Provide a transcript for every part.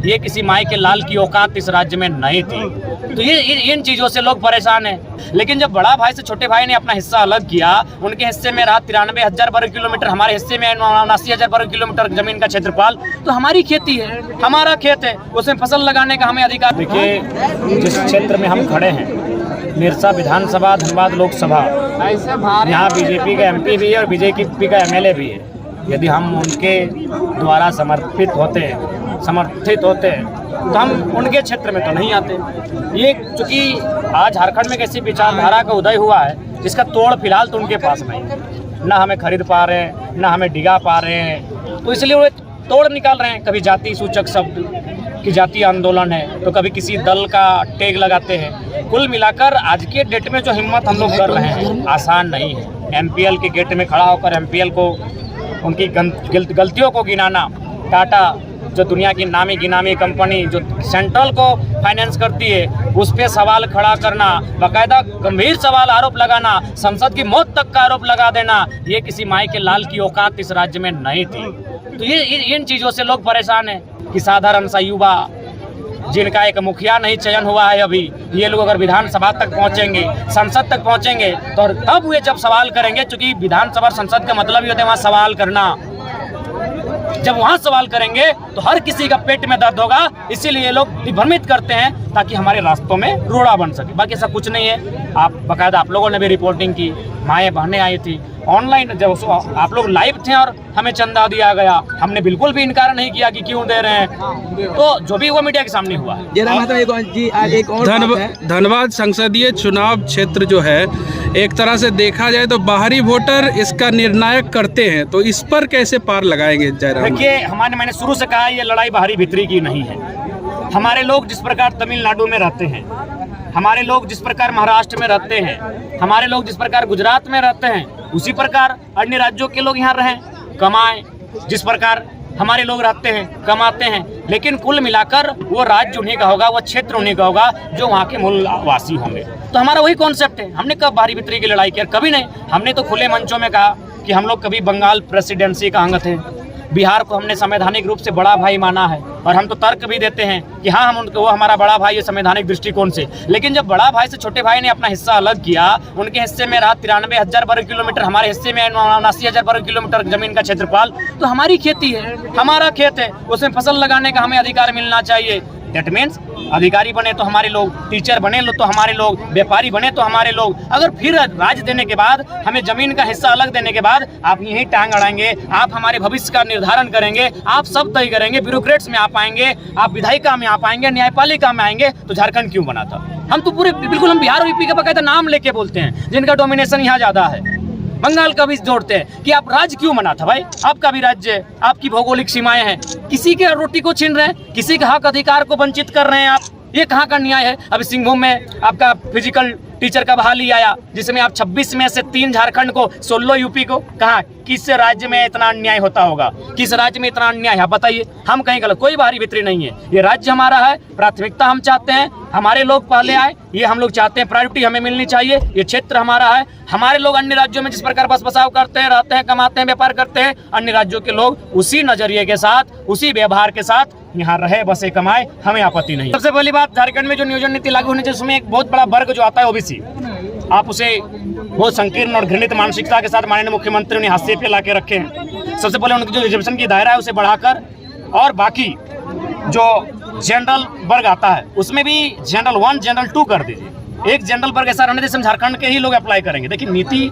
ये किसी माई के लाल की औकात इस राज्य में नहीं थी। तो ये इन चीज़ों से लोग परेशान हैं। लेकिन जब बड़ा भाई से छोटे भाई ने अपना हिस्सा अलग किया, उनके हिस्से में रहा 93,000 वर्ग किलोमीटर, हमारे हिस्से में 79,000 वर्ग किलोमीटर जमीन का क्षेत्रफल, तो हमारी खेती है, हमारा खेत है, उसमें फसल लगाने का हमें अधिकार। देखिए, जिस क्षेत्र में हम खड़े हैं, निरसा विधानसभा, धनबाद लोकसभा, यहाँ बीजेपी का एमपी भी है और बीजेपी का एमएलए भी है। यदि हम उनके द्वारा समर्थित होते हैं तो हम उनके क्षेत्र में तो नहीं आते। ये चूँकि आज झारखंड में कैसी विचारधारा का उदय हुआ है जिसका तोड़ फिलहाल तो उनके पास नहीं है। ना हमें खरीद पा रहे हैं, ना हमें डिगा पा रहे हैं, तो इसलिए वो तोड़ निकाल रहे हैं। कभी जाति सूचक शब्द कि जातीय आंदोलन है, तो कभी किसी दल का टैग लगाते हैं। कुल मिलाकर आज के डेट में जो हिम्मत हम लोग कर रहे हैं आसान नहीं है। एमपीएल के गेट में खड़ा होकर एमपीएल को उनकी गलतियों को गिनाना, टाटा जो दुनिया की नामी गिनामी कंपनी जो सेंट्रल को फाइनेंस करती है, उस पर सवाल खड़ा करना, बाकायदा गंभीर सवाल आरोप लगाना, संसद की मौत तक का आरोप लगा देना, ये किसी माई के लाल की औकात इस राज्य में नहीं थी। तो ये इन चीज़ों से लोग परेशान हैं कि साधारण सा युवा जिनका एक मुखिया नहीं चयन हुआ है अभी, ये लोग अगर विधानसभा तक पहुंचेंगे, संसद तक पहुंचेंगे, तो तब वे जब सवाल करेंगे, चूंकि विधानसभा और संसद का मतलब ही होता है वहाँ सवाल करना। जब वहाँ सवाल करेंगे तो हर किसी का पेट में दर्द होगा, इसीलिए लोग भ्रमित करते हैं ताकि हमारे रास्तों में रोड़ा बन सके। बाकी ऐसा कुछ नहीं है। आप बाकायदा आप लोगों ने भी रिपोर्टिंग की, माएँ बहनें आई थी ऑनलाइन, जब आप लोग लाइव थे और हमें चंदा दिया गया, हमने बिल्कुल भी इनकार नहीं किया कि क्यों दे रहे हैं। तो जो भी वो मीडिया के सामने हुआ है। धनबाद संसदीय चुनाव क्षेत्र जो है, एक तरह से देखा जाए तो बाहरी वोटर इसका निर्णायक करते हैं, तो इस पर कैसे पार लगाएंगे जयराम? देखिए, मैंने शुरू से कहा ये लड़ाई बाहरी भीतरी की नहीं है। हमारे लोग जिस प्रकार तमिलनाडु में रहते हैं, हमारे लोग जिस प्रकार महाराष्ट्र में रहते हैं, हमारे लोग जिस प्रकार गुजरात में रहते हैं, उसी प्रकार अन्य राज्यों के लोग यहाँ रहें, कमाएं। जिस प्रकार हमारे लोग रहते हैं, कमाते हैं, लेकिन कुल मिलाकर वो राज्य उन्हीं का होगा, वो क्षेत्र उन्हीं का होगा जो वहाँ के मूलवासी होंगे। तो हमारा वही कॉन्सेप्ट है। हमने कब बाहरी भीतरी की लड़ाई किया? कभी नहीं। हमने तो खुले मंचों में कहा कि हम लोग कभी बंगाल प्रेसिडेंसी का अंग थे, बिहार को हमने संवैधानिक रूप से बड़ा भाई माना है, और हम तो तर्क भी देते हैं कि हाँ, हम उनको, वो हमारा बड़ा भाई है संवैधानिक दृष्टिकोण से। लेकिन जब बड़ा भाई से छोटे भाई ने अपना हिस्सा अलग किया, उनके हिस्से में रहा 93,000 वर्ग किलोमीटर, हमारे हिस्से में 79,000 वर्ग किलोमीटर जमीन का क्षेत्रफल, तो हमारी खेती है, हमारा खेत है, उसमें फसल लगाने का हमें अधिकार मिलना चाहिए। दैट मीन्स अधिकारी बने तो हमारे लोग, टीचर बने तो हमारे लोग, व्यापारी बने तो हमारे लोग। अगर फिर राज देने के बाद, हमें जमीन का हिस्सा अलग देने के बाद आप यहीं टांग अड़ाएंगे, आप हमारे भविष्य का निर्धारण करेंगे, आप सब तय करेंगे, ब्यूरोक्रेट्स में आप आएंगे, आप विधायिका में आप आएंगे, न्यायपालिका में आएंगे, तो झारखंड क्यों बना था? हम तो पूरे बिल्कुल हम बिहार और यूपी का बकायदा नाम लेके बोलते हैं जिनका डोमिनेशन यहाँ ज्यादा है। बंगाल का भी जोड़ते हैं कि आप राज्य क्यों बना था? भाई, आपका भी राज्य है, आपकी भौगोलिक सीमाएं हैं, किसी के रोटी को छीन रहे हैं, किसी के हक अधिकार को वंचित कर रहे हैं आप। ये कहाँ का न्याय है? अभी सिंहभूम में आपका फिजिकल टीचर का बहाली आया, जिसमें आप 26 में से 3 झारखंड को, 16 यूपी को। कहाँ, किस राज्य में इतना अन्याय होता होगा? किस राज्य में इतना अन्याय है? बताइए। हम कहीं गलत, कोई बाहरी भीतरी नहीं है। ये राज्य हमारा है, प्राथमिकता हम चाहते हैं, हमारे लोग पहले आए, ये हम लोग चाहते हैं, प्रायोरिटी हमें मिलनी चाहिए। ये क्षेत्र हमारा है। हमारे लोग अन्य राज्यों में जिस प्रकार बस बसाव करते हैं, रहते हैं, कमाते हैं, व्यापार करते हैं, अन्य राज्यों के लोग उसी नजरिए के साथ, उसी व्यवहार के साथ यहाँ रहे, बसे, कमाए, हमें आपत्ति नहीं। सबसे पहली बात, झारखंड में जो नियोजन नीति लागू होनी चाहिए, उसमें एक बहुत बड़ा वर्ग जो आता है ओबीसी, आप उसे बहुत संकीर्ण और घृणित मानसिकता के साथ माननीय मुख्यमंत्री ने हाशिए पे लाके रखे हैं। सबसे पहले उनकी जो रिजर्वेशन की दायरा है उसे बढ़ाकर, और बाकी जो जनरल वर्ग आता है उसमें भी जनरल 1, जनरल 2 कर दीजिए। एक जनरल वर्ग ऐसा रहने जैसे झारखंड के ही लोग अप्लाई करेंगे। देखिए, नीति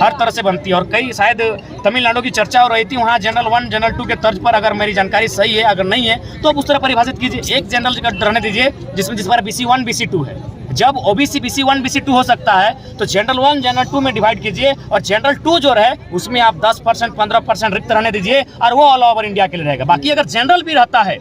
हर तरह से बनती है, और कई शायद तमिलनाडु की चर्चा हो रही थी, वहाँ जनरल 1, जनरल 2 के तर्ज पर, अगर मेरी जानकारी सही है, अगर नहीं है तो आप उस तरह परिभाषित कीजिए। एक जनरल रहने दीजिए जिसमें जिस पर BC1, BC2 है। जब ओबीसी BC1, BC2 हो सकता है तो जनरल 1, जनरल 2 में डिवाइड कीजिए, और जनरल 2 जो रहे उसमें आप 10%, 15% रिक्त रहने दीजिए, और वो ऑल ओवर इंडिया के लिए रहेगा। बाकी अगर जनरल भी रहता है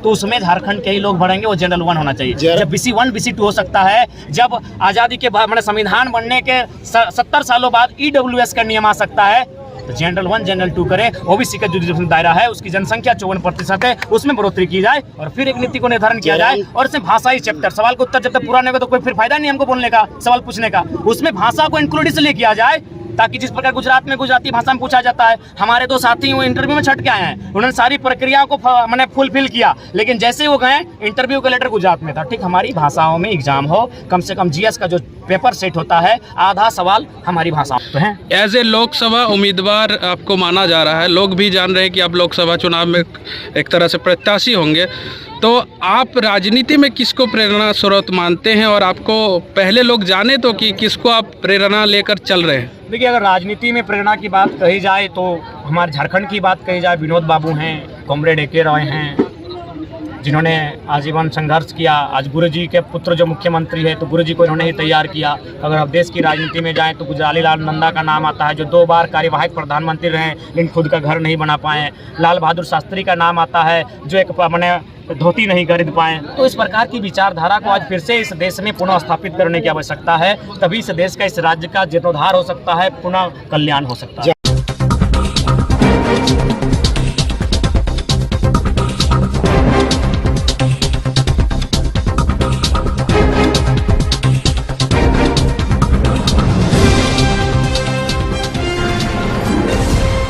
तो उसमें झारखंड के ही लोग भरेंगे, वो जनरल 1 होना चाहिए। जब BC1, BC2 हो सकता है, जब आज़ादी के बाद, मतलब संविधान बनने के 70 सालों बाद EWS का नियम आ सकता है, तो जनरल 1, जनरल 2 करे। ओबीसी का जो रिजर्वेशन दायरा है उसकी जनसंख्या 54% है, उसमें बढ़ोतरी की जाए, और फिर एक नीति को निर्धारण किया जाए, और इसमें भाषाई चैप्टर, सवाल का उत्तर जब तक पूरा नहीं होगा तो कोई फिर फायदा नहीं हमको बोलने का, सवाल पूछने का। उसमें भाषा को इंक्लूड इसलिए किया जाए ताकि जिस प्रकार गुजरात में गुजराती भाषा में पूछा जाता है, हमारे दो साथी वो इंटरव्यू में छट के आए हैं, उन्होंने सारी प्रक्रिया को मैंने फुलफिल किया, लेकिन जैसे वो गए इंटरव्यू का लेटर गुजरात में था। ठीक हमारी भाषाओं में एग्जाम हो, कम से कम जीएस का जो पेपर सेट होता है आधा सवाल हमारी भाषा में तो है। एज ए लोकसभा उम्मीदवार आपको माना जा रहा है, लोग भी जान रहे हैं कि आप लोकसभा चुनाव में एक तरह से प्रत्याशी होंगे, तो आप राजनीति में किसको प्रेरणा स्रोत मानते हैं और आपको पहले लोग जाने तो कि किसको आप प्रेरणा लेकर चल रहे हैं? देखिए, अगर राजनीति में प्रेरणा की बात कही जाए तो हमारे झारखंड की बात कही जाए, विनोद बाबू हैं, कॉमरेड ए.के. रॉय हैं, जिन्होंने आजीवन संघर्ष किया। आज गुरु जी के पुत्र जो मुख्यमंत्री है तो गुरु जी को इन्होंने ही तैयार किया। अगर आप देश की राजनीति में जाएं तो गुजराली लाल नंदा का नाम आता है, जो 2 बार कार्यवाहक प्रधानमंत्री रहे लेकिन खुद का घर नहीं बना पाए। लाल बहादुर शास्त्री का नाम आता है, जो एक मैंने धोती नहीं खरीद पाए। तो इस प्रकार की विचारधारा को आज फिर से इस देश में पुनः स्थापित करने की आवश्यकता है, तभी इस देश का, इस राज्य का जीर्णोद्धार हो सकता है, पुनः कल्याण हो सकता है।